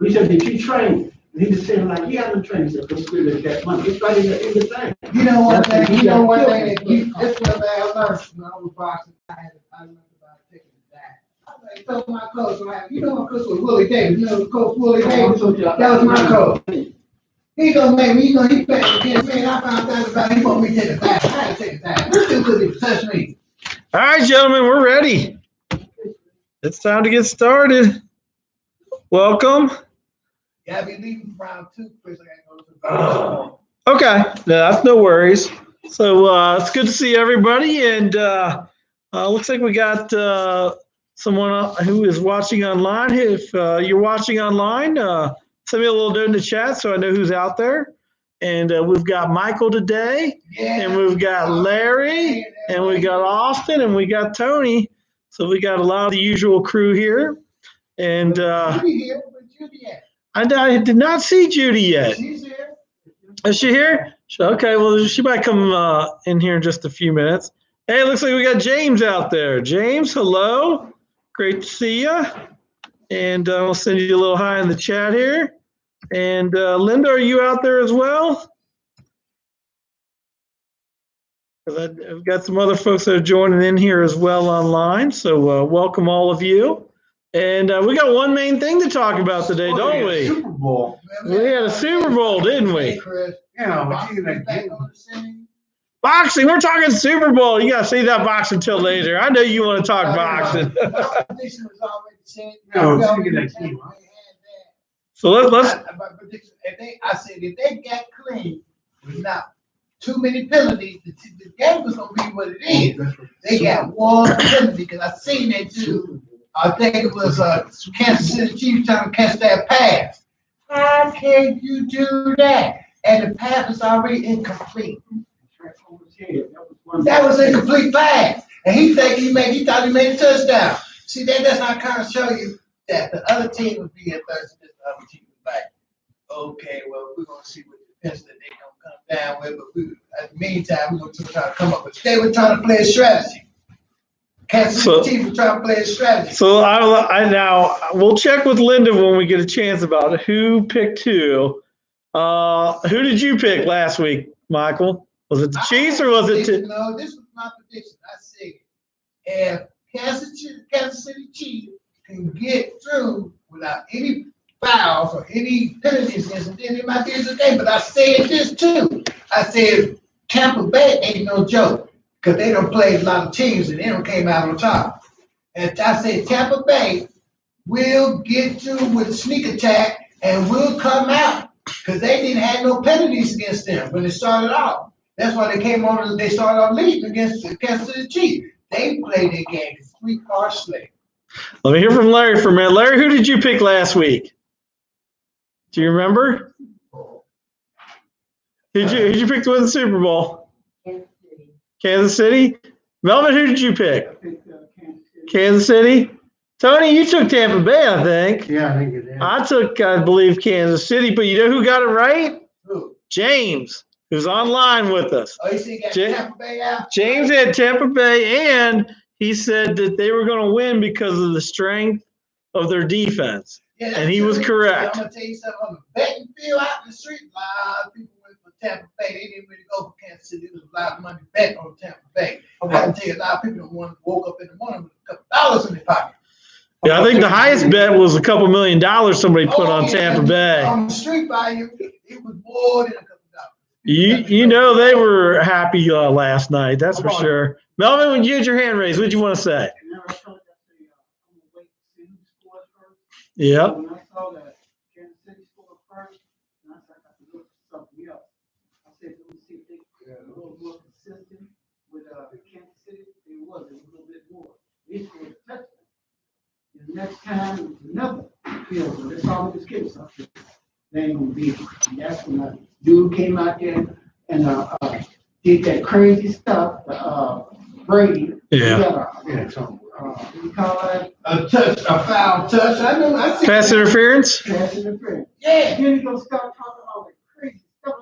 We said, did you train? And he was saying, like, yeah, I've been training. He said, because we did that money. It's right in the thing. You know one thing, this one thing I learned when I was boxing, I learned about taking it back. I told my coach, you know my coach was Willie Davis. You know Coach Willie Davis? That was my coach. He gonna make me, he back against me, and I found out about he want me to take it back. I had to take it back. This dude couldn't touch me. All right, gentlemen, we're ready. It's time to get started. Welcome. Yeah, I'll be leaving round 2, Chris. I gotta go to Okay, that's no worries. So it's good to see everybody, and looks like we got someone who is watching online. If you're watching online, send me a little note in the chat so I know who's out there. And we've got Michael today, and we've got Larry, and we got Austin, and we got Tony. So we got a lot of the usual crew here. And Judy here. Where's Judy at? I did not see Judy yet. She's here. Is she here? Okay, well, she might come in here in just a few minutes. Hey, looks like we got James out there. James, hello. Great to see you. And I'll send you a little hi in the chat here. And Linda, are you out there as well? I've got some other folks that are joining in here as well online. So welcome all of you. And we got one main thing to talk about today, don't we? Super Bowl. We had a Super Bowl, didn't we? Yeah, but you can Boxing. We're talking Super Bowl. You got to save that boxing until later. I know you want to talk boxing. So let's. I said if they got clean without too many penalties, the game was gonna be what it is. They got one penalty because I seen that too. I think it was Kansas City Chiefs trying to catch that pass. How can you do that? And the pass was already incomplete. That was an incomplete pass, and he thought he made a touchdown. See, that does not kind of show you that the other team would be at third, and the other team would be like, okay, well, we're gonna see what defense that they gonna come down with, but at the meantime, we're gonna try to come up with. They were trying to play a strategy. Kansas City Chiefs were trying to play a strategy. So I now we'll check with Linda when we get a chance about who picked who. Who did you pick last week, Michael? Was it the Chiefs or was it? No, this was my prediction. I said if Kansas City Chiefs can get through without any fouls or any penalties against them, then it might be a good game. But I said this too. I said Tampa Bay ain't no joke because they don't play a lot of teams and they don't came out on top. And I said Tampa Bay will get through with a sneak attack and will come out because they didn't have no penalties against them when they started off. That's why they came on. They started off leading against the Kansas City Chiefs. They played their game harshly. Let me hear from Larry for a minute. Larry, who did you pick last week? Do you remember? Who'd you pick to win the Super Bowl? Kansas City. Melvin, who did you pick? Kansas City. Tony, you took Tampa Bay, I think. Yeah, I think it is. I took, I believe, Kansas City, but you know who got it right? Who? James, who's online with us. Oh, you see, got Tampa Bay out? James had Tampa Bay, and he said that they were going to win because of the strength of their defense. Yeah, and he was correct. I'm going to tell you something. On the betting field out in the street, a lot of people went for Tampa Bay. They didn't really go for Kansas City. There was a lot of money betting on Tampa Bay. Okay. I can tell you a lot of people woke up in the morning with a couple dollars in their pocket. Yeah, I think the highest bet was a couple $1 million somebody put on Tampa Bay. On the street value, it was more than a couple dollars. You know they were happy last night, that's for sure. Melvin, when you had your hand raised, what did you want to say? Yep. When I saw that Kansas City scored first, and I said I could look for something else. I said, let me see if they were a little more consistent with Kansas City. It was a little bit more. They scored a touchdown. The next time, it was another field goal. That's all it was getting. So they ain't gonna be it. And that's when a dude came out there and did that crazy stuff. Brady. Yeah. We call it a foul touch. I see. Pass interference? Pass interference. Yeah. Then he gonna start talking all that crazy stuff.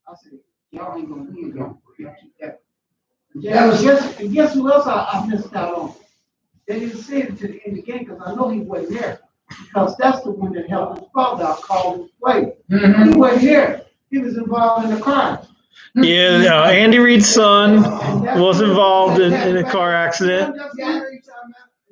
I said, y'all ain't gonna win, y'all keep that. And guess who else I missed out on? They didn't say it to the end of the game because I know he wasn't there. because that's the one that helped his father out, called his play. Mhm. He wasn't here. He was involved in the crime. Yeah, Andy Reid's son was involved in a car accident.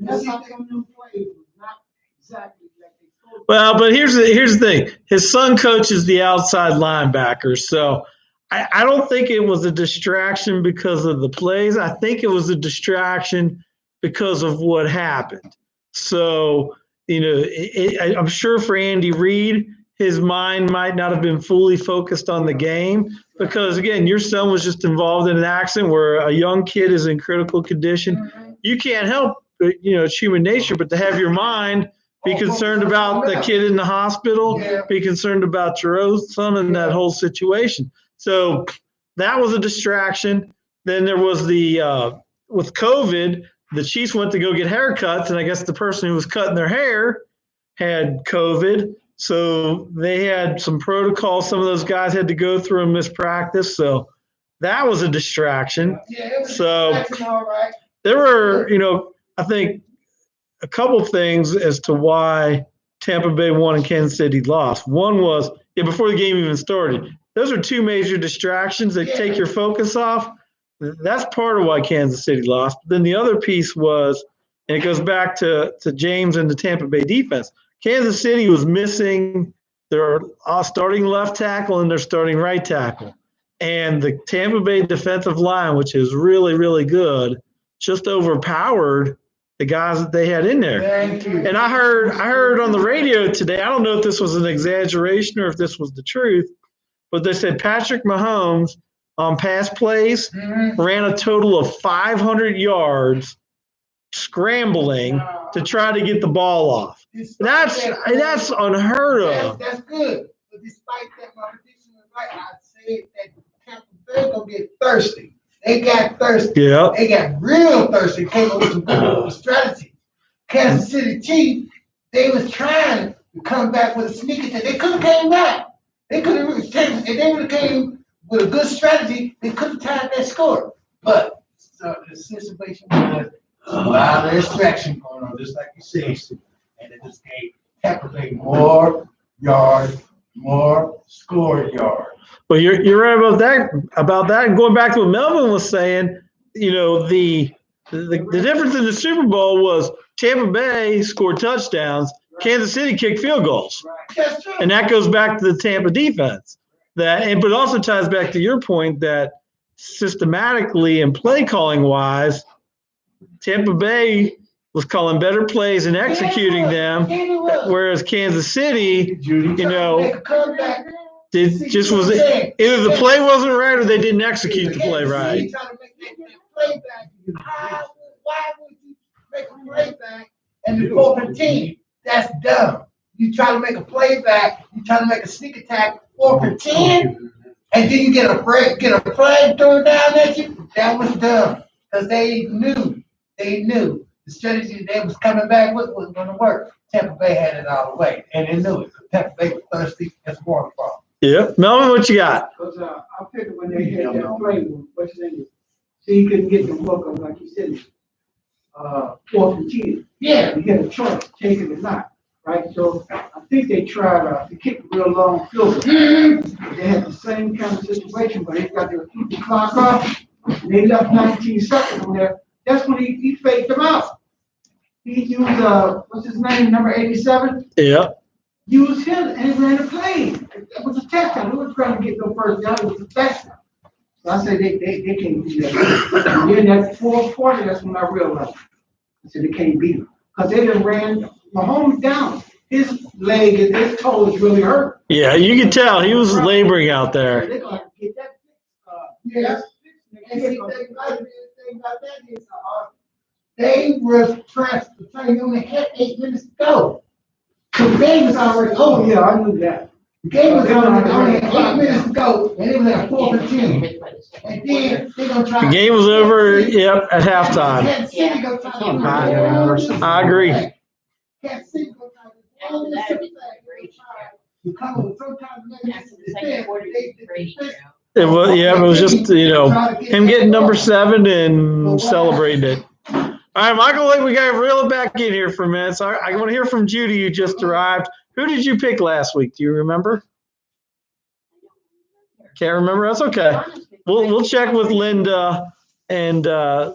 That's how some of them plays was not exactly like they supposed to. Well, but here's the thing. His son coaches the outside linebackers, so I don't think it was a distraction because of the plays. I think it was a distraction because of what happened. So, I'm sure for Andy Reid, his mind might not have been fully focused on the game because, again, your son was just involved in an accident where a young kid is in critical condition. You can't help, it's human nature, but to have your mind be concerned about the kid in the hospital, be concerned about your own son and that whole situation. So that was a distraction. Then there was with COVID, the Chiefs went to go get haircuts, and I guess the person who was cutting their hair had COVID. So they had some protocols. Some of those guys had to go through and miss practice. So that was a distraction. So there were, I think a couple things as to why Tampa Bay won and Kansas City lost. One was, before the game even started, those are two major distractions that take your focus off. That's part of why Kansas City lost. But then the other piece was, and it goes back to James and the Tampa Bay defense. Kansas City was missing their starting left tackle and their starting right tackle. And the Tampa Bay defensive line, which is really, really good, just overpowered the guys that they had in there. And I heard on the radio today, I don't know if this was an exaggeration or if this was the truth, but they said Patrick Mahomes on pass plays ran a total of 500 yards scrambling to try to get the ball off. That's unheard of. That's good. But despite that, my prediction was right. I said that Tampa Bay gonna get thirsty. They got thirsty. Yeah. They got real thirsty. Came up with some good strategy. Kansas City Chiefs, they was trying to come back with a sneak attack. They could have came back. They could have if they would have came with a good strategy, they could have tied that score. But the situation was a lot of distraction going on, just like you said, and it just gave Tampa Bay more yards, more scored yards. Well, you're right about that. And going back to what Melvin was saying, the difference in the Super Bowl was Tampa Bay scored touchdowns, Kansas City kicked field goals. That's true. And that goes back to the Tampa defense. But it also ties back to your point that systematically and play calling wise, Tampa Bay was calling better plays and executing them, whereas KansasIty, just was either the play wasn't right or they didn't execute the play right. Why would you make a playback and the 4-15? That's dumb. You try to make a playback, you try to make a sneak attack 4-10, and then you get a flag thrown down at you. That was dumb because they knew the strategy they was coming back with was going to work. Tampa Bay had it all the way, and they knew it. Tampa Bay was thirsty as waterfall. Yeah, Melvin, what you got? Because I figured when they had that play, what's his name? See, he couldn't get the hook up like you said. 4th and 10. Yeah. He had a choice, take it or not, right? So I think they tried to kick a real long field goal. They had the same kind of situation, but they got to keep the clock off. And they left 19 seconds on there. That's when he faked them out. He used what's his name, number 87? Yeah. Used him and he ran a play. It was a touchdown. He wasn't trying to get no first down. It was a touchdown. So I said they can't do that. And then that fourth quarter, that's when I realized. I said they can't beat him. Because they done ran Mahomes down. His leg and his toe is really hurt. Yeah, you can tell he was laboring out there. They're going to get that Yeah. And see, the thing about that is, they were transferred. They only had 8 minutes to go. So the game was already over. Oh, yeah, I knew that. The game was only had 8 minutes to go, and it was at 4-10. And then they're going to try. The game was over, yep, at halftime. Kansas City gonna try to I agree. Kansas City gonna try to all this shit you come with some kind of negative defense. It was just, him getting number 7 and celebrating it. All All right, Michael, we got to reel it back in here for a minute. So I want to hear from Judy, who just arrived. Who did you pick last week? Do you remember? Can't remember. That's okay. We'll check with Linda, and I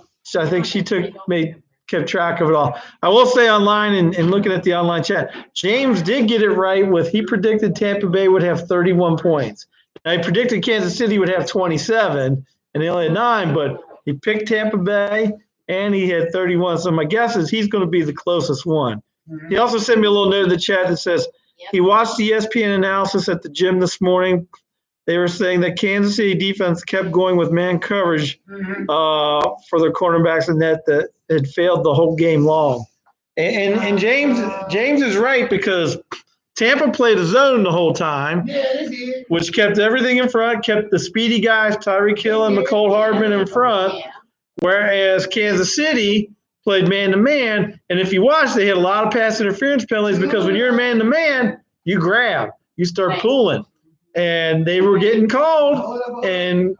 think she kept track of it all. I will say online and looking at the online chat, James did get it right he predicted Tampa Bay would have 31 points. Now, he predicted Kansas City would have 27, and they only had 9, but he picked Tampa Bay, and he had 31. So my guess is he's going to be the closest one. Mm-hmm. He also sent me a little note in the chat that says he watched the ESPN analysis at the gym this morning. They were saying that Kansas City defense kept going with man coverage for their cornerbacks and that had failed the whole game long. And James is right because Tampa played a zone the whole time, which kept everything in front, kept the speedy guys, Tyreek Hill and McCole Hardman in front, whereas Kansas City played man-to-man. And if you watch, they had a lot of pass interference penalties because when you're man-to-man, you grab, you start pulling. And they were getting called, and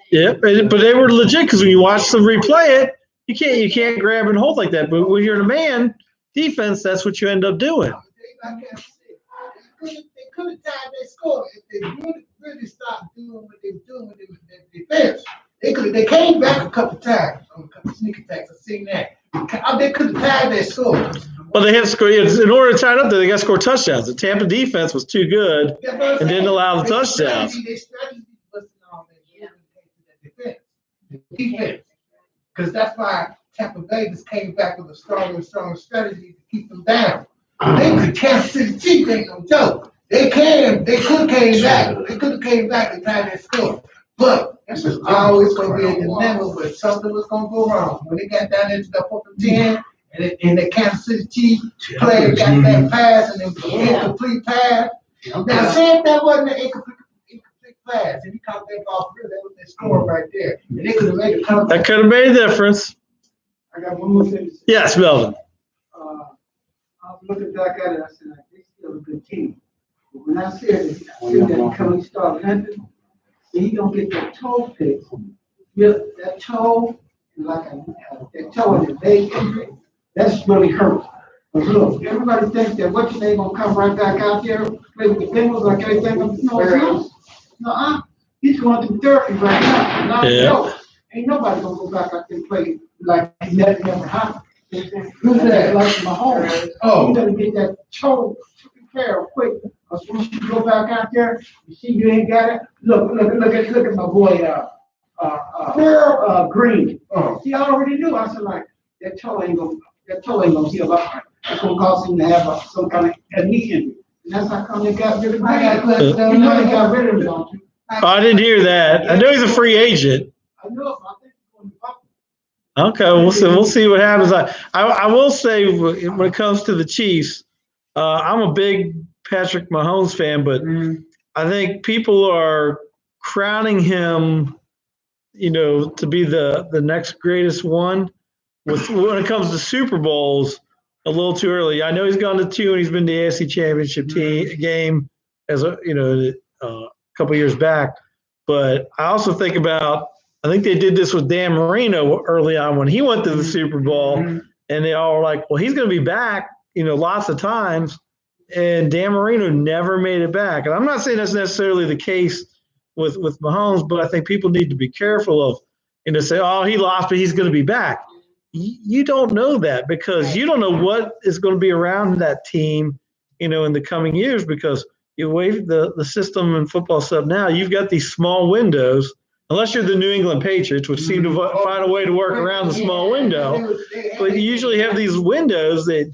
but they were legit because when you watch them replay it, you can't grab and hold like that. But when you're in a man defense, that's what you end up doing. They could have tied their score if they really stopped doing what they were doing with their defense. They came back a couple times on a couple sneak attacks. I've seen that. They could have tied their score. Well, they had to score. In order to tie it up, they got to score touchdowns. The Tampa defense was too good and didn't allow the touchdowns. Their strategy wasn't all that defense. Because that's why Tampa Bay just came back with a stronger and stronger strategy to keep them down. Kansas City Chiefs ain't no joke. They could have came back and tied their score. But it was always going to be a dilemma, but something was going to go wrong. When they got down into the 4th and 10, and the Kansas City Chiefs player got that pass, and it was an incomplete pass. Now, say if that wasn't an incomplete pass, and he caught that ball through, that was their score right there. And they could have made a comeback. That could have made a difference. I got one more thing to say. Yes, Melvin. I was looking back at it, I said, they still a good team. But when I said that coming start hunting, he don't get that toe pick. That toe, that toe in the leg injury, that's really hurt. But look, everybody thinks that what's your name gonna come right back out there, play with the Bengals like everything. No, he's going through therapy right now. Ain't nobody gonna go back out there and play like he never happened. Who's that? Like Mahomes. You gotta get that toe taken care of quick. Because once you go back out there, you see you ain't got it. Look at my boy Green. He already knew. I said like that toe ain't gonna heal up. That's gonna cause him to have some kind of a knee injury. And that's how come they got rid of him. You know they got rid of him, don't you? I didn't hear that. I know he's a free agent. I know. I think he's going to Buckeyes. Okay, we'll see what happens. I will say when it comes to the Chiefs, I'm a big Patrick Mahomes fan, but I think people are crowning him, to be the next greatest one. When it comes to Super Bowls, a little too early. I know he's gone to 2 and he's been to the AFC Championship game as a couple years back. But I also think about, I think they did this with Dan Marino early on when he went to the Super Bowl, and they all were like, well, he's going to be back, lots of times. And Dan Marino never made it back. And I'm not saying that's necessarily the case with Mahomes, but I think people need to be careful of, say, oh, he lost, but he's going to be back. You don't know that because you don't know what is going to be around that team, in the coming years, because you wave the system and football stuff now, you've got these small windows, unless you're the New England Patriots, which seem to find a way to work around the small window. But you usually have these windows that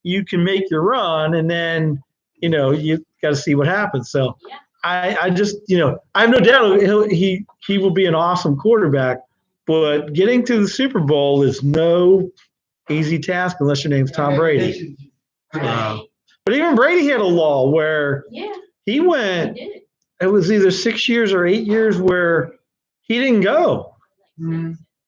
you can make your run, and then, you got to see what happens. So I just, I have no doubt he will be an awesome quarterback, but getting to the Super Bowl is no easy task unless your name's Tom Brady. But even Brady had a lull where he went, it was either 6 years or 8 years where he didn't go.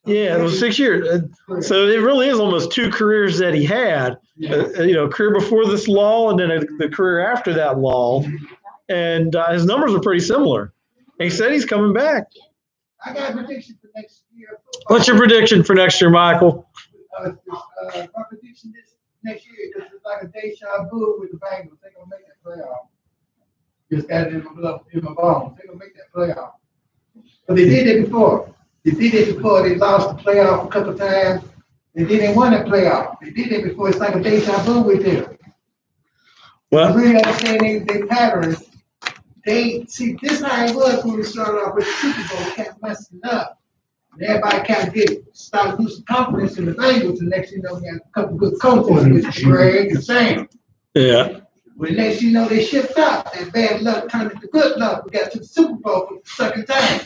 Yeah, it was 6 years. So it really is almost 2 careers that he had, a career before this lull and then the career after that lull. And his numbers are pretty similar. And he said he's coming back. I got a prediction for next year. What's your prediction for next year, Michael? My prediction this next year because it's like a deja vu with the Bengals. They're gonna make that playoff. Just got it in my bones. They're gonna make that playoff. But they did it before. They did it before. They lost the playoff a couple times. And then they won that playoff. They did it before. It's like a deja vu with them. Well, I really understand their patterns. They see this how it was when we started off with the Super Bowl, kept messing up. And everybody kind of started losing confidence in the Bengals. And next thing you know, we had a couple good coaches with Greg and Sam. yeah. When next you know they shipped out, that bad luck turned into good luck. We got to the Super Bowl for the second time.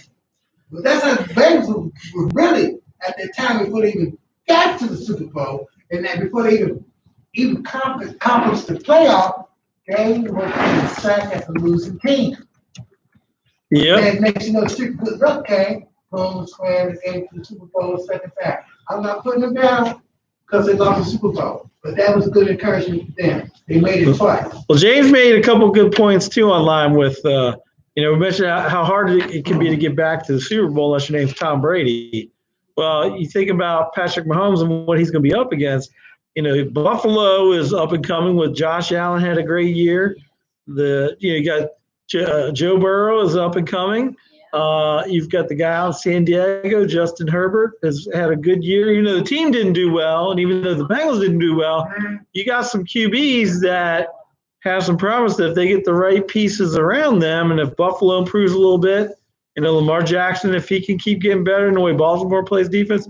But that's how the Bengals were really at that time before they even got to the Super Bowl, and then before they even accomplished the playoff, they were in the sack as a losing team. Yep. And next you know, the super good luck came, boom, square, and came to the Super Bowl the second time. I'm not putting them down because they lost the Super Bowl, but that was good encouragement for them. They made it twice. Well, James made a couple good points too online with, we mentioned how hard it can be to get back to the Super Bowl unless your name's Tom Brady. Well, you think about Patrick Mahomes and what he's going to be up against. Buffalo is up and coming with Josh Allen had a great year. You got Joe Burrow is up and coming. You've got the guy out in San Diego, Justin Herbert, has had a good year. Even though the team didn't do well, and even though the Bengals didn't do well, you got some QBs that have some promise that if they get the right pieces around them, and if Buffalo improves a little bit, Lamar Jackson, if he can keep getting better in the way Baltimore plays defense,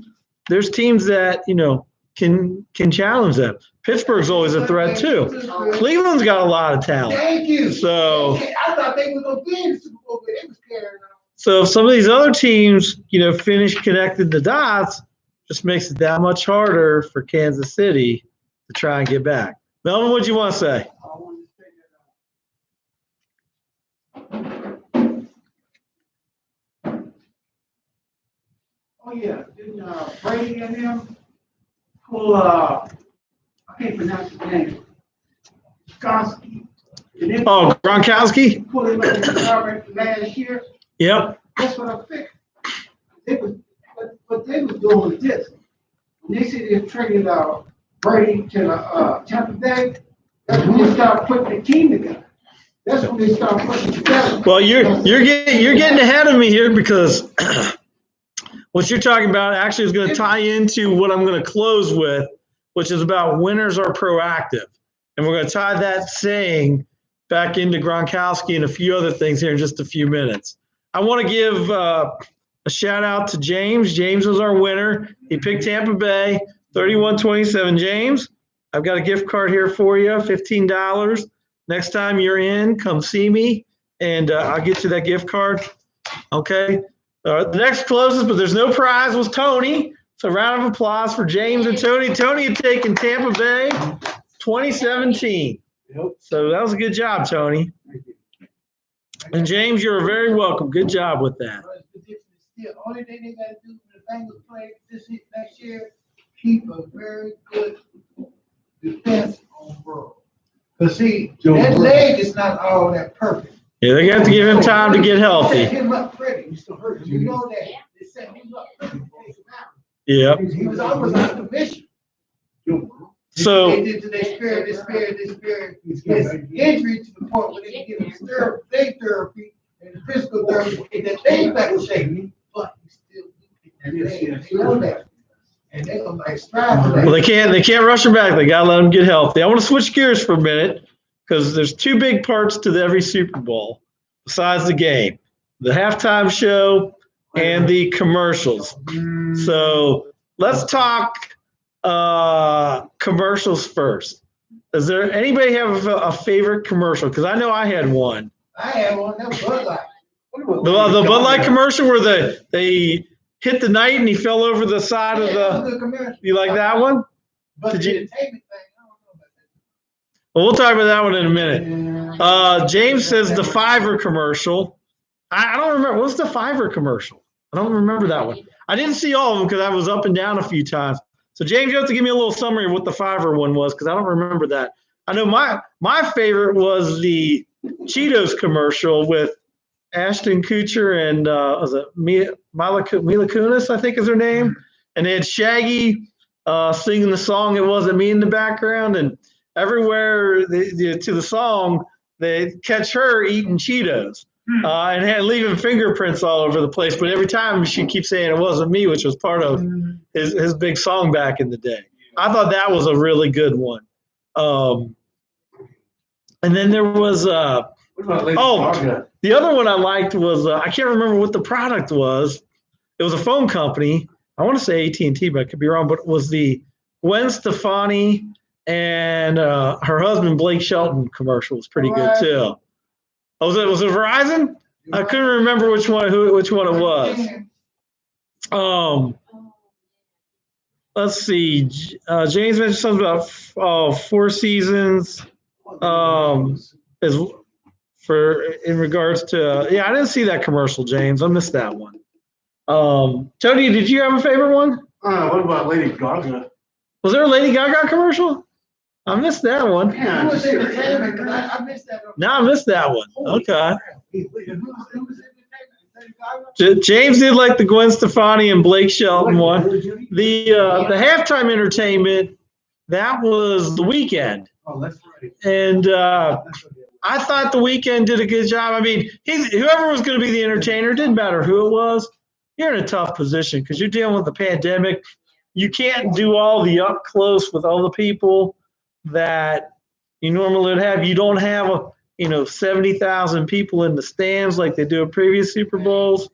there's teams that, can challenge them. Pittsburgh's always a threat too. Cleveland's got a lot of talent. Thank you. So I thought they were going to be in the Super Bowl, but they was carrying on. So if some of these other teams, finish connecting the dots, just makes it that much harder for Kansas City to try and get back. Melvin, what do you want to say? I wanted to say that. Oh yeah, didn't Brady and them pull? I can't pronounce his name. Skorsky. Oh, Gronkowski? Pulled him up in last year. Yep. That's what I figured. What they was doing was this. When they said they traded Brady to Tampa Bay, that's when they started putting the team together. That's when they started putting it together. Well, you're getting ahead of me here because what you're talking about actually is going to tie into what I'm going to close with, which is about winners are proactive. And we're going to tie that saying back into Gronkowski and a few other things here in just a few minutes. I want to give a shout out to James. James was our winner. He picked Tampa Bay, 31-27. James, I've got a gift card here for you, $15. Next time you're in, come see me, and I'll get you that gift card. Okay. The next closest, but there's no prize, was Tony. So round of applause for James and Tony. Tony had taken Tampa Bay 2017. So that was a good job, Tony. And James, you're very welcome. Good job with that. The only thing they got to do when the Bengals play next year, keep a very good defense on Burrow. But see, that leg is not all that perfect. Yeah, they got to give him time to get healthy. Set him up pretty. He's still hurt. You know that. They set him up pretty. Yeah. He was almost out of commission. So they did to their spirit. His injury to the point where they can give him therapy and the physical therapy, and that they back to shape, but he's still know that. And they're gonna like strive for that. Well, they can't rush him back. They gotta let him get healthy. I want to switch gears for a minute because there's two big parts to every Super Bowl besides the game: the halftime show and the commercials. So let's talk commercials first. Does there anybody have a favorite commercial? Because I know I had one. I had one. That was Bud Light. The Bud Light commercial where they hit the knight and he fell over the side of the. You like that one? But Did the you? entertainment thing, I don't know about that. Well, we'll talk about that one in a minute. James says the Fiverr commercial. I don't remember. What's the Fiverr commercial? I don't remember that one. I didn't see all of them because I was up and down a few times. So James, you have to give me a little summary of what the Fiverr one was because I don't remember that. I know my favorite was the Cheetos commercial with Ashton Kutcher and was it Mila Kunis, I think is her name, and they had Shaggy singing the song "It Wasn't Me" in the background, and everywhere to the song they catch her eating Cheetos and leaving fingerprints all over the place. But every time she keeps saying "It wasn't me," which was part of his big song back in the day. I thought that was a really good one. And then there was the other one I liked was I can't remember what the product was. It was a phone company. I want to say AT&T, but I could be wrong. But it was the Gwen Stefani and her husband Blake Shelton commercial was pretty good too. Oh, was it Verizon? I couldn't remember which one it was. Let's see. James mentioned something about Four Seasons. Is for in regards to I didn't see that commercial, James. I missed that one. Tony, did you have a favorite one? What about Lady Gaga? Was there a Lady Gaga commercial? I missed that one. Yeah, Who was entertainment? I missed that. No, I missed that one. Okay. Who was entertainment? James did like the Gwen Stefani and Blake Shelton one. The halftime entertainment, that was The Weeknd. Oh, that's right. And I thought The Weeknd did a good job. I mean, whoever was going to be the entertainer, didn't matter who it was. You're in a tough position because you're dealing with the pandemic. You can't do all the up close with all the people that you normally would have. You don't have 70,000 people in the stands like they do at previous Super Bowls.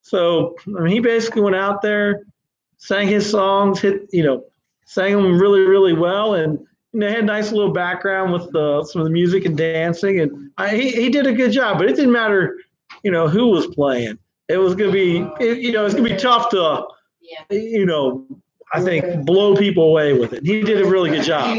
So I mean, he basically went out there, sang his songs, sang them really, really well, and they had a nice little background with some of the music and dancing, and he did a good job. But it didn't matter, who was playing. It was gonna be, it's gonna be tough to, I think blow people away with it. He did a really good job.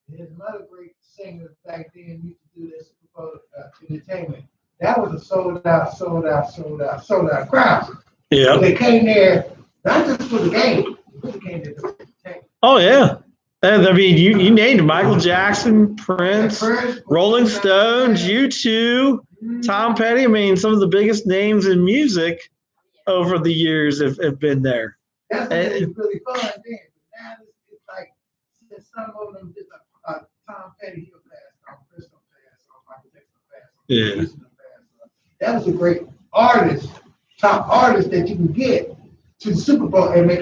There's another great singer back then used to do this for entertainment. That was a sold out crowd. Yeah. They came there not just for the game, but they came there for entertainment. Oh yeah. And I mean, you named Michael Jackson, Prince, Rolling Stones, U2, Tom Petty. I mean, some of the biggest names in music over the years have been there. That's really fun then. Now it's like some of them did Tom Petty, he'll pass, Chris will pass, Michael Jackson will pass, That was a great artist, top artist that you can get to the Super Bowl and make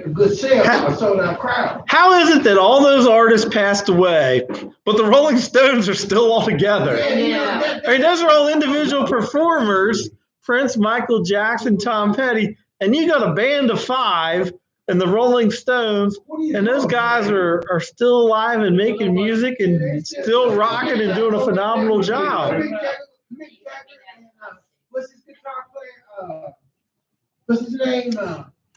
a good sale for a sold out crowd. How is it that all those artists passed away, but the Rolling Stones are still all together? I mean, those are all individual performers, Prince, Michael Jackson, Tom Petty, and you got a band of 5 and the Rolling Stones, and those guys are still alive and making music and still rocking and doing a phenomenal job. Mick Jagger and what's his guitar player? What's his name?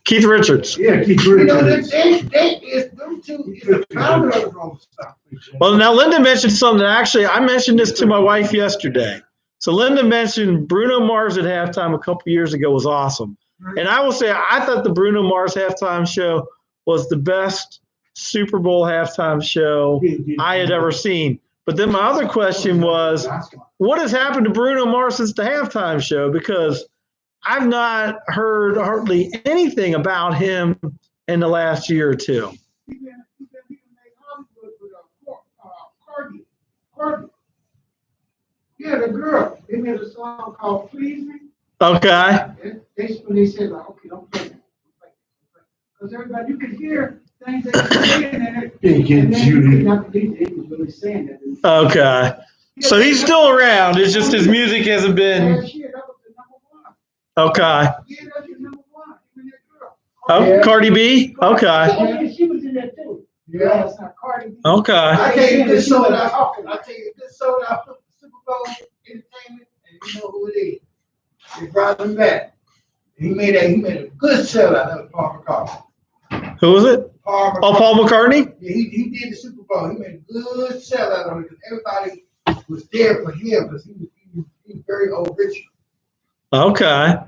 Keith Richards. Yeah, Keith Richards. Them two is the founder of the Rolling Stones. Well, now Linda mentioned something. Actually, I mentioned this to my wife yesterday. So Linda mentioned Bruno Mars at halftime a couple years ago was awesome. And I will say, I thought the Bruno Mars halftime show was the best Super Bowl halftime show I had ever seen. But then my other question was, what has happened to Bruno Mars since the halftime show? Because I've not heard hardly anything about him in the last year or two. He made Hollywood with Cardi. Yeah, the girl. They made a song called Please Me. Okay. They said, like, okay, don't play that. Because everybody, you could hear things that you're saying in it. And then you could not believe they was really saying that. Okay. So he's still around. It's just his music hasn't been. Last year, that was the number 1. Okay. Yeah, that's your number 1. Even that girl. Oh, Cardi B? Okay. Oh, yeah, she was in there too. Yeah, it's not Cardi B. Okay. I tell you, this sold out Super Bowl entertainment, and you know who it is. They brought him back. He made a good sellout of Paul McCartney. Who was it? Paul McCartney. Oh, Paul McCartney? Yeah, he did the Super Bowl. He made a good sellout of it because everybody was there for him because he was very old rich. Okay.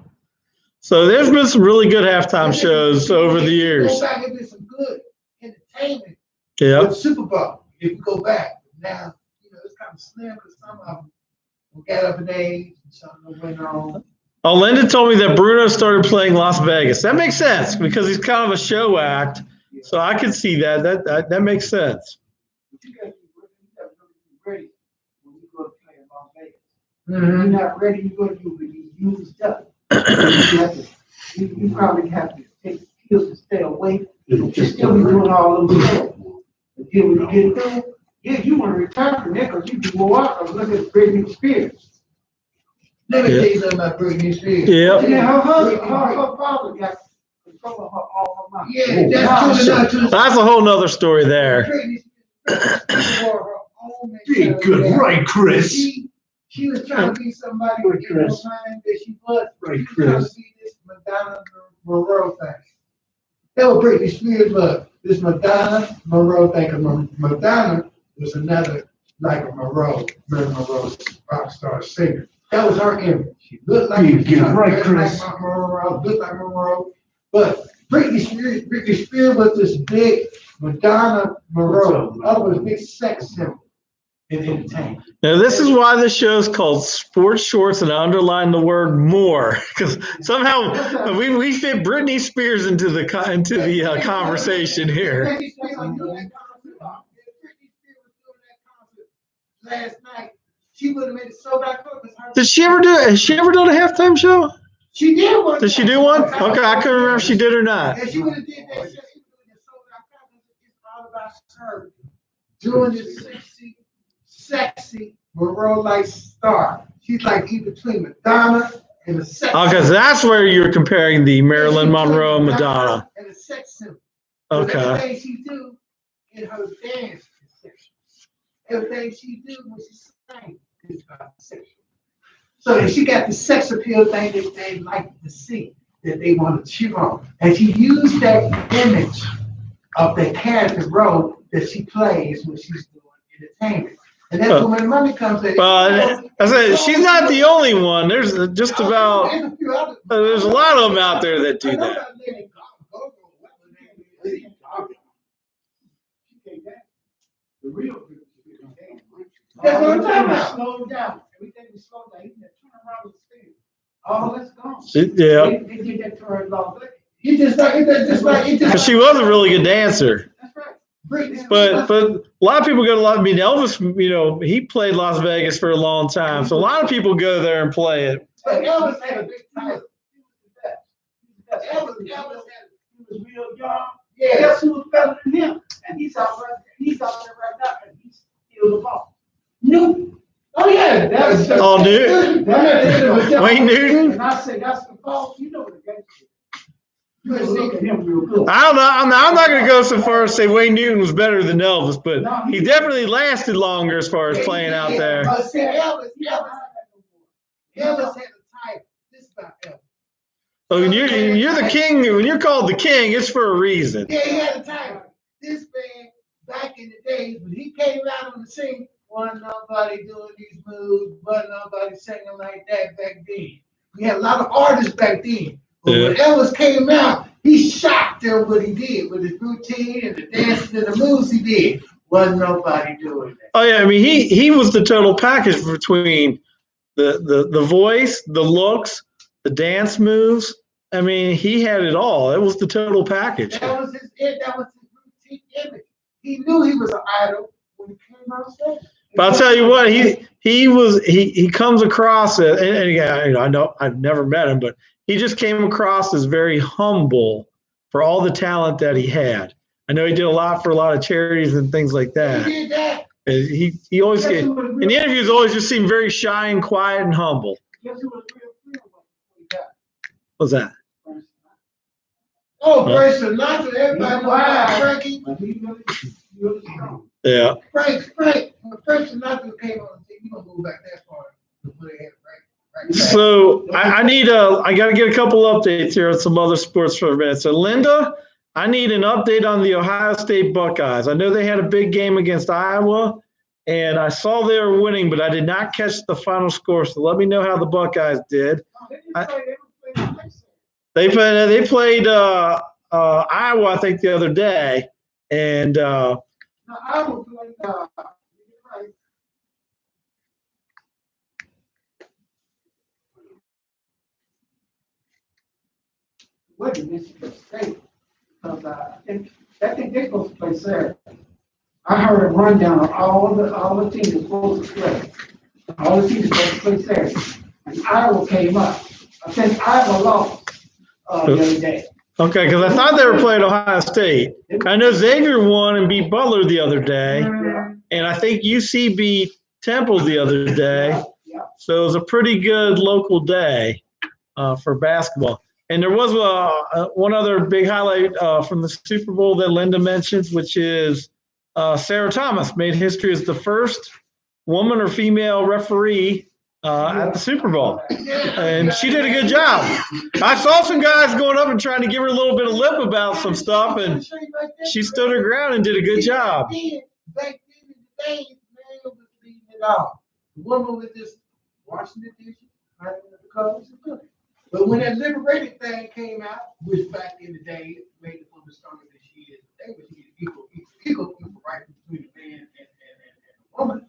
So there's been some really good halftime shows over the years. Go back and do some good entertainment. Yeah. With the Super Bowl. If you go back, now, it's kind of slim because some of them got up in age and some of them went on. Oh, Linda told me that Bruno started playing Las Vegas. That makes sense because he's kind of a show act. So I could see that. That makes sense. But you got to be ready when you go to play in Las Vegas. Mm-hmm. If you're not ready, you go to use stuff. You probably have to take pills to stay away. But you still be doing all those stuff. But then when you get there, yeah, you want to retire from that because you can go out and look at Britney Spears. Let me tell you something about Britney Spears. Yeah. And then her husband, her father got control of her all her money. Yeah, that's true. That's a whole nother story there. Britney Spears wore her own Be good, right, Chris? She was trying to be somebody with the mind that she was. Right, She was trying Chris. to be this Madonna Monroe thing. That was Britney Spears was this Madonna Monroe thing. 'Cause Madonna was another like a Monroe, Marilyn Monroe's rock star singer. That was her image. She looked like Right, Chris. like Monroe, looked like Monroe. But Britney Spears was this big Madonna Monroe. Other was a big sex symbol in entertainment. Now, this is why this show is called Sports Shorts, and I underline the word more because somehow we fit Britney Spears into the conversation here. Britney Spears was doing that concert last night. She would have made it so back up. Has she ever done a halftime show? She did one. Did she do one? Okay, I couldn't remember if she did or not. And she would have did that shit. She would have sold out concert. It's all about her doing this sexy Monroe-like star. She's like in between Madonna and a sex. Okay, so that's where you're comparing the Marilyn Monroe and Madonna. And a sex symbol. Okay. Everything she do in her dance is sexual. Everything she do when she sing is about sexual. So she got the sex appeal thing that they like to see, that they want to cheer on. And she used that image of that character role that she plays when she's doing entertainment. And that's when the money comes in. Well, I said she's not the only one. There's just about there's a lot of them out there that do that. The real That's what I'm talking about. Slow down. Everything was slowed down. Even that turnaround was speed. All that's gone. Yeah, They did that turn long. You just like because she was a really good dancer. That's right. But a lot of people go to Elvis, he played Las Vegas for a long time. So a lot of people go there and play it. But Elvis had a big time. Elvis was real young. Yeah. Guess who was better than him? And he's out there right now, and he's still the ball. Newton. Oh yeah, that's Oh, Newton. Wayne Newton. And I say that's the fault. You know what the game is. You better look at him real good. I don't know. I'm not going to go so far as to say Wayne Newton was better than Elvis, but he definitely lasted longer as far as playing out there. But see, Elvis had a type. This is about Elvis. So when you're the king, when you're called the king, it's for a reason. Yeah, he had a type. This man, back in the days when he came out on the scene, wasn't nobody doing these moves, wasn't nobody singing like that back then. We had a lot of artists back then. But when Elvis came out, he shocked them what he did with his routine and the dances and the moves he did. Wasn't nobody doing that. Oh yeah, I mean he was the total package between the voice, the looks, the dance moves. I mean, he had it all. It was the total package. That was his routine image. He knew he was an idol when he came on stage. But I'll tell you what, he comes across and again, I know I've never met him, but he just came across as very humble for all the talent that he had. I know he did a lot for a lot of charities and things like that. He did that. He always in the interviews always just seemed very shy and quiet and humble. Guess who was real when he got What's that? Oh, Frank Sinatra, everybody was Frankie. But he really strong. Yeah. Frank, when Frank Sinatra came on the scene, you don't go back that far before they had Frank. So I got to get a couple updates here on some other sports for a minute. So Linda, I need an update on the Ohio State Buckeyes. I know they had a big game against Iowa, and I saw they were winning, but I did not catch the final score. So let me know how the Buckeyes did. They played Iowa, I think, the other day, and Now, I would play, with Michigan State. Because I think they're supposed to play Saturday. I heard a rundown of all the teams are supposed to play. All the teams are supposed to play Saturday. And Iowa came up. I think Iowa lost the other day. Okay, because I thought they were playing Ohio State. I know Xavier won and beat Butler the other day, and I think UC beat Temple the other day. So it was a pretty good local day for basketball. And there was one other big highlight from the Super Bowl that Linda mentions, which is Sarah Thomas made history as the first woman or female referee at the Super Bowl. And she did a good job. I saw some guys going up and trying to give her a little bit of lip about some stuff, and she stood her ground and did a good job. Back then in the days, man was leading it off. The woman was just washing the dishes, hiding the clothes, and cooking. But when that liberated thing came out, which back in the day made it from the stronger than she is, they was equal right between the man and the woman.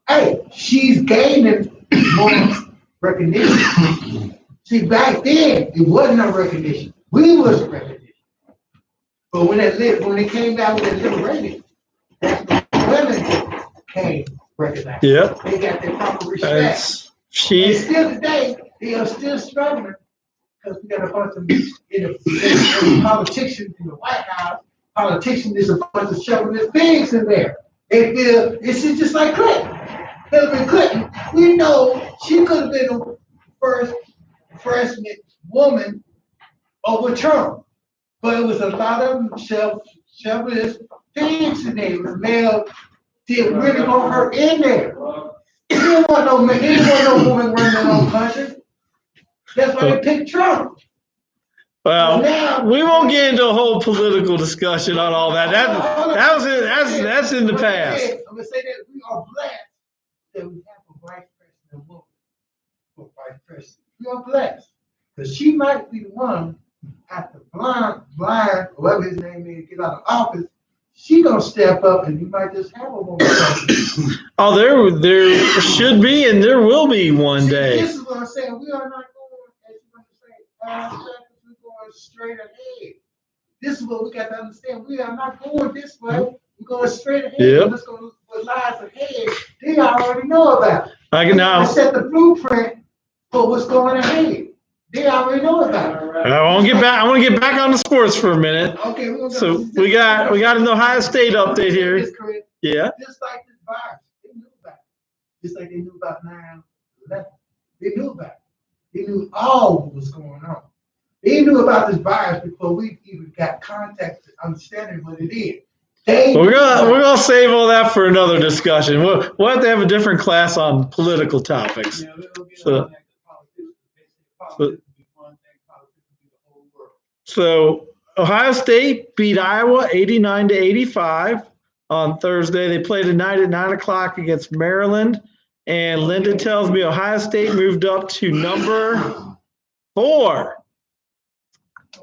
Hey, she's gaining more recognition. See, back then it wasn't no recognition. We was recognition. But when it came down with that liberated, that's when women came recognized. Yep. They got their proper respect. And still today, they are still struggling because we got a bunch of politicians in the White House. Politicians is a bunch of chauvinist pigs in there. They feel it's just like Clinton. Hillary Clinton, we know she could have been the first freshman woman over Trump, but it was a lot of chauvinist pigs in there. The male did really want her in there. He didn't want no woman running their own country. That's why they picked Trump. Well, now, we won't get into a whole political discussion on all that. That's in the past. I'm gonna say that we are blessed that we have a vice president woman for vice president. We are blessed because she might be the one after blind, whatever his name is, get out of office. She gonna step up, and you might just have a woman. Oh, there should be, and there will be one day. This is what I'm saying. We are not going, as you're gonna say, we're going straight ahead. This is what we got to understand. We are not going this way. We're going straight ahead. Yep. Let's go what lies ahead. They already know about it. I can now. I set the blueprint for what's going ahead. They already know about it. I want to get back on the sports for a minute. Okay, so we got an Ohio State update here. Yeah. Just like this virus, they knew about it. Just like they knew about 9/11. They knew about it. They knew all what was going on. They knew about this virus before we even got contact to understanding what it is. We're gonna save all that for another discussion. We'll have to have a different class on political topics. Yeah, so Ohio State beat Iowa 89-85 on Thursday. They played tonight at 9:00 against Maryland. And Linda tells me Ohio State moved up to number 4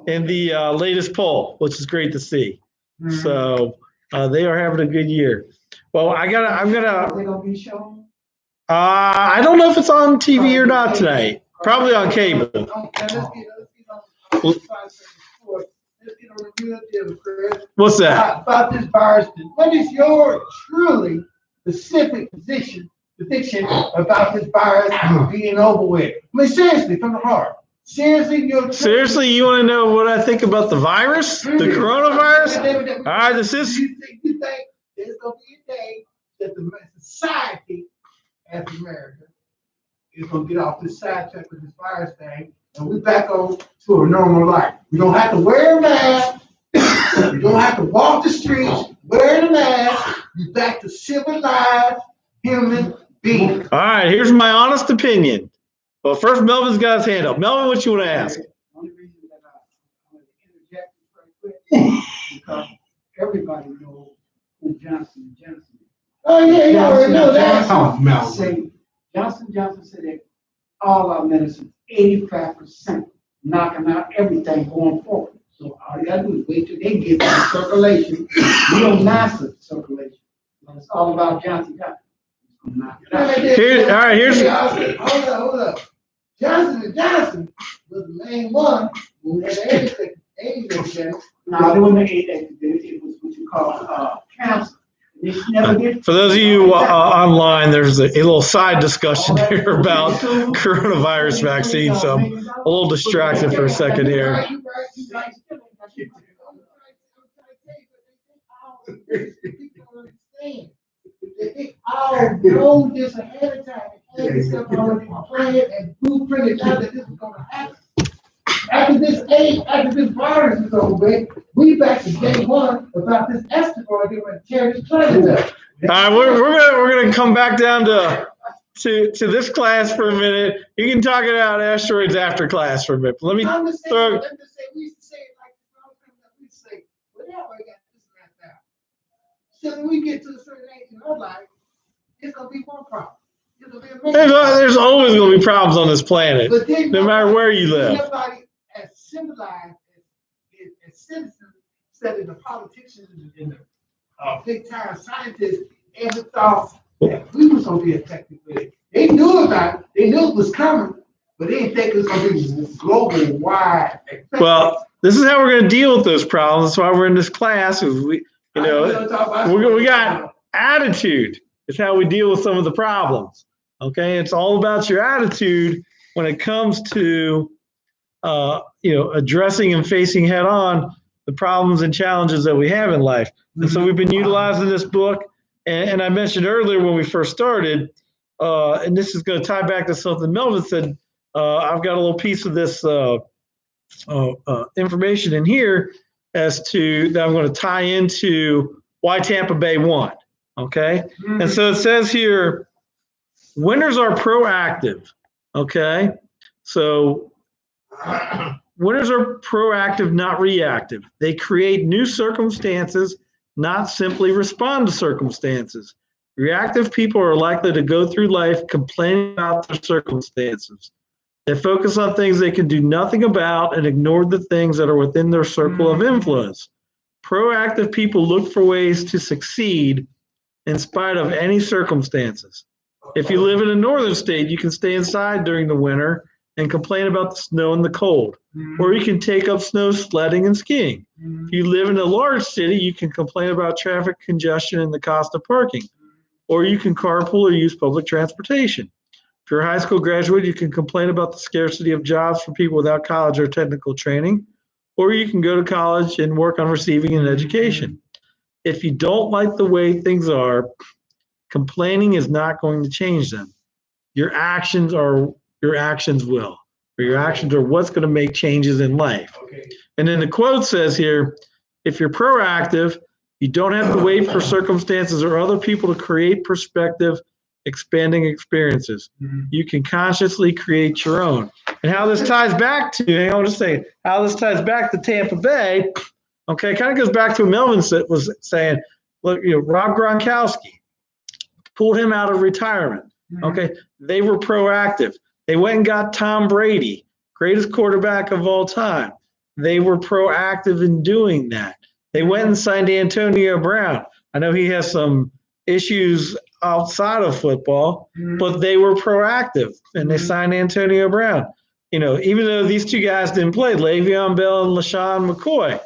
in the latest poll, which is great to see. Mm-hmm. So they are having a good year. Well, are they gonna be shown? I don't know if it's on TV or not tonight. Probably on cable. Let's get a real deal, Chris. What's that? About this virus. What is your truly specific prediction about this virus being over with? I mean, seriously, from the heart. Seriously, you want to know what I think about the virus, the coronavirus? All right, this is. You think there's going to be a day that the society, as America, is going to get off this sidetrack with this virus thing, and we're back on to a normal life. We don't have to wear a mask. You don't have to walk the streets wearing a mask. You're back to civilized human beings. All right, here's my honest opinion. Well, first, Melvin's got his hand up. Melvin, what you want to ask? The only reason that I want to interject right quick because everybody knows who Johnson is. Oh, yeah, you already know that. Johnson said that all our medicine, 85%, knocking out everything going forward. So all you gotta do is wait till they get to circulation. We don't master circulation. But it's all about Johnson. Knock it out. Here's. Hold up. Johnson was the main one When we had the AIDS epidemic, No, there wasn't an aid that it was what you call, cancer. They never did. For those of you online, there's a little side discussion here about coronavirus vaccine, so I'm a little distracted for a second here. You right. People don't understand. They all know this ahead of time. They had this stuff already planned and blueprinted out that this was gonna happen. After this virus is over, we back to day one about this asteroid that went tear this planet up. All right, we're gonna come back down to this class for a minute. You can talk about asteroids after class for a minute. Let me I'm just saying, throw. we used to say it like we used to say, whatever, I got this right now. So when we get to a certain age in our life, it's gonna be one problem. It's gonna be a major problem. There's always gonna be problems on this planet, But then no matter where you live. nobody as civilized as citizens, instead of the politicians and the big time scientists, ever thought that we was gonna be affected with it. They knew about it, they knew it was coming, but they didn't think it was gonna be global wide. Well, this is how we're gonna deal with those problems. That's why we're in this class. Is we got attitude. It's how we deal with some of the problems. Okay, it's all about your attitude when it comes to addressing and facing head on the problems and challenges that we have in life. And so we've been utilizing this book, and I mentioned earlier when we first started, and this is going to tie back to something Melvin said. I've got a little piece of this information in here as to that I'm going to tie into why Tampa Bay won. Okay, and so it says here, winners are proactive. Okay, so winners are proactive, not reactive. They create new circumstances, not simply respond to circumstances. Reactive people are likely to go through life complaining about their circumstances. They focus on things they can do nothing about and ignore the things that are within their circle of influence. Proactive people look for ways to succeed in spite of any circumstances. If you live in a northern state, you can stay inside during the winter and complain about the snow and the cold. Or you can take up snow sledding and skiing. If you live in a large city, you can complain about traffic congestion and the cost of parking. Or you can carpool or use public transportation. If you're a high school graduate, you can complain about the scarcity of jobs for people without college or technical training. Or you can go to college and work on receiving an education. If you don't like the way things are, complaining is not going to change them. Your actions will, or your actions are what's going to make changes in life. Okay. And then the quote says here, if you're proactive, you don't have to wait for circumstances or other people to create perspective, expanding experiences. You can consciously create your own. And how this ties back to, hang on just a second, how this ties back to Tampa Bay, okay, kind of goes back to what Melvin was saying. Look, Rob Gronkowski pulled him out of retirement. Okay, they were proactive. They went and got Tom Brady, greatest quarterback of all time. They were proactive in doing that. They went and signed Antonio Brown. I know he has some issues outside of football, but they were proactive and they signed Antonio Brown. Even though these two guys didn't play, Le'Veon Bell and LaShawn McCoy,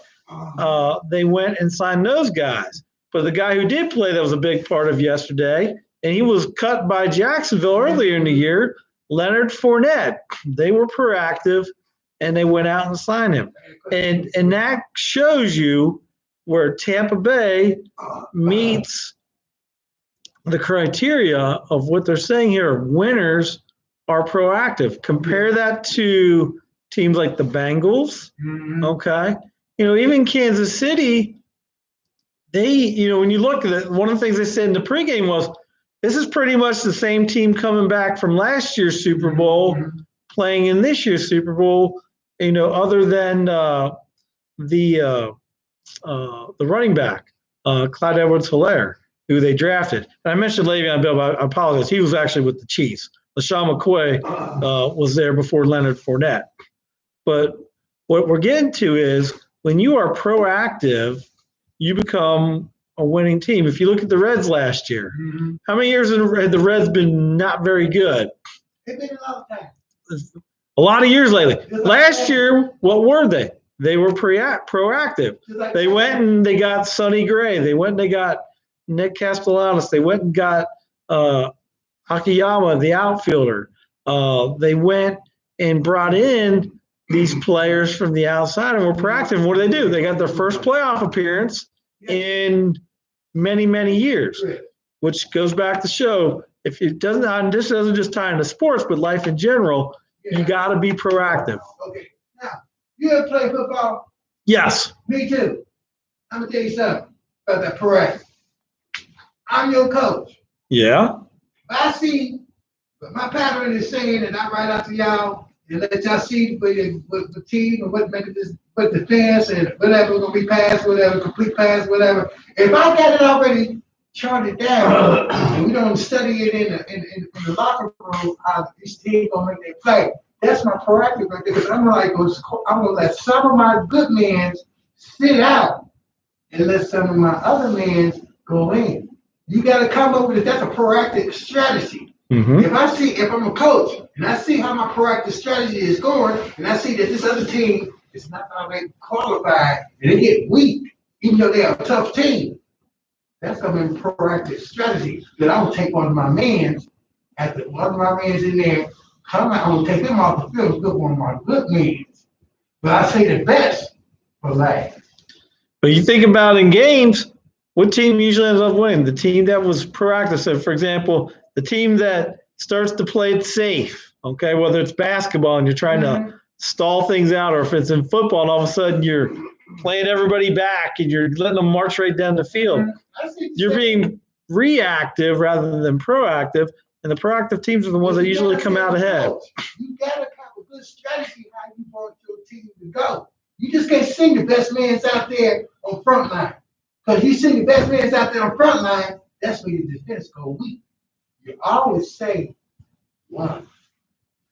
they went and signed those guys. But the guy who did play, that was a big part of yesterday, and he was cut by Jacksonville earlier in the year, Leonard Fournette. They were proactive, and they went out and signed him. And that shows you where Tampa Bay meets the criteria of what they're saying here. Winners are proactive. Compare that to teams like the Bengals, okay? Even Kansas City, they, when you look at it, one of the things they said in the pregame was, this is pretty much the same team coming back from last year's Super Bowl, playing in this year's Super Bowl, other than the running back, Clyde Edwards-Helaire, who they drafted. And I mentioned Le'Veon Bell, but I apologize. He was actually with the Chiefs. LaShawn McCoy was there before Leonard Fournette. But what we're getting to is when you are proactive, you become a winning team. If you look at the Reds last year, how many years had the Reds been not very good? It's been a long time. A lot of years lately. Last year, what were they? They were proactive. They went and they got Sonny Gray. They went and they got Nick Castellanos. They went and got Akiyama, the outfielder. They went and brought in these players from the outside and were proactive. What do? They got their first playoff appearance in many, many years, which goes back to show if it doesn't, this doesn't just tie into sports, but life in general, you got to be proactive. Okay. Now, you ever play football? Yes. Me too. I'm going to tell you something about that proactive. I'm your coach. Yeah. I see what my pattern is saying, and I write out to y'all and let y'all see what the team and what defense and whatever gonna be passed, whatever complete pass, whatever. If I got it already charted down and we don't study it in the locker room, how this team gonna make their play. That's my proactive right there. Because I'm gonna let some of my good men sit out and let some of my other men go in. You got to come up with it. That's a proactive strategy. Mm-hmm. If I'm a coach and I see how my proactive strategy is going, and I see that this other team is not already qualified and they get weak, even though they are a tough team, that's going to be proactive strategy. That I will take one of my men, after one of my men in there, come out, I'm going to take them off the field, good one of my good men. But I say the best for last. But you think about in games, what team usually ends up winning? The team that was proactive. So, for example, the team that starts to play it safe, okay, whether it's basketball and you're trying to stall things out, or if it's in football and all of a sudden you're playing everybody back and you're letting them march right down the field. You're being reactive rather than proactive, and the proactive teams are the ones that usually come out ahead. You got to have a good strategy how you want your team to go. You just can't sing the best man's out there on front line. Because you see the best man's out there on front line, that's where your defense go weak. You always say one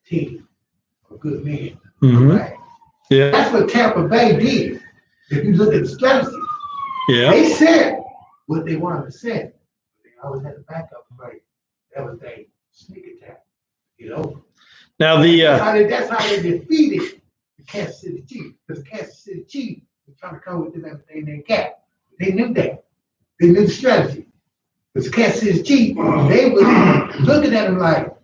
team, a good man. Mm-hmm. Right? Yeah. That's what Tampa Bay did. If you look at the strategy, they said what they wanted to say. They always had a backup play. That was their sneak attack. You know? Now that's how they defeated the Kansas City Chiefs. Because the Kansas City Chiefs were trying to come with them everything they got. They knew that. They knew the strategy. Because the Kansas City Chiefs, they were looking at them like,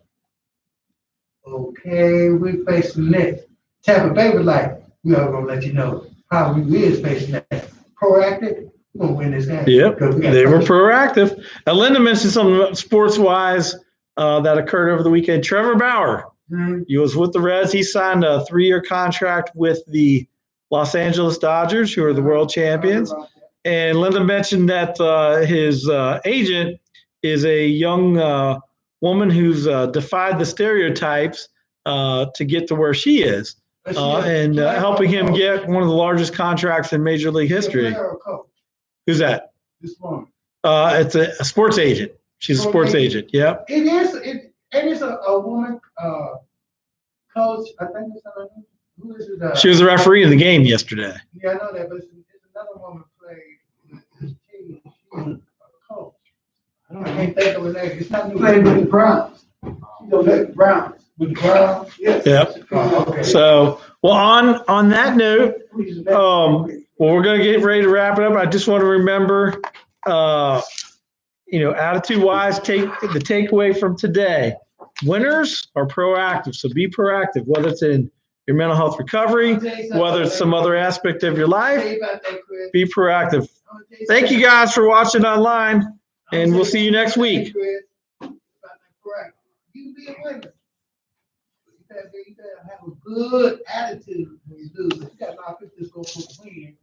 okay, we're facing this. Tampa Bay was like, we're going to let you know how we is facing that. Proactive, we're going to win this game. Yep, they were proactive. Now, Linda mentioned something sports-wise that occurred over the weekend. Trevor Bauer, he was with the Reds. He signed a 3-year contract with the Los Angeles Dodgers, who are the world champions. And Linda mentioned that his agent is a young woman who's defied the stereotypes to get to where she is, and helping him get one of the largest contracts in Major League history. Who's that? This woman. It's a sports agent. She's a sports agent. Yeah. It is a woman coach. I think it's who is it? She was a referee in the game yesterday. Yeah, I know that, but it's another woman played this team. She's a coach. I can't think of her name. It's not Playing with the Browns. With the Browns. With the Browns? Yes. Yep. Okay. So, well, on that note, well, we're going to get ready to wrap it up. I just want to remember, attitude-wise, take the takeaway from today. Winners are proactive, so be proactive, whether it's in your mental health recovery, whether it's some other aspect of your life, be proactive. Thank you guys for watching online, and we'll see you next week. You be a winner. You better have a good attitude when you lose. You got a lot of people just go for the win.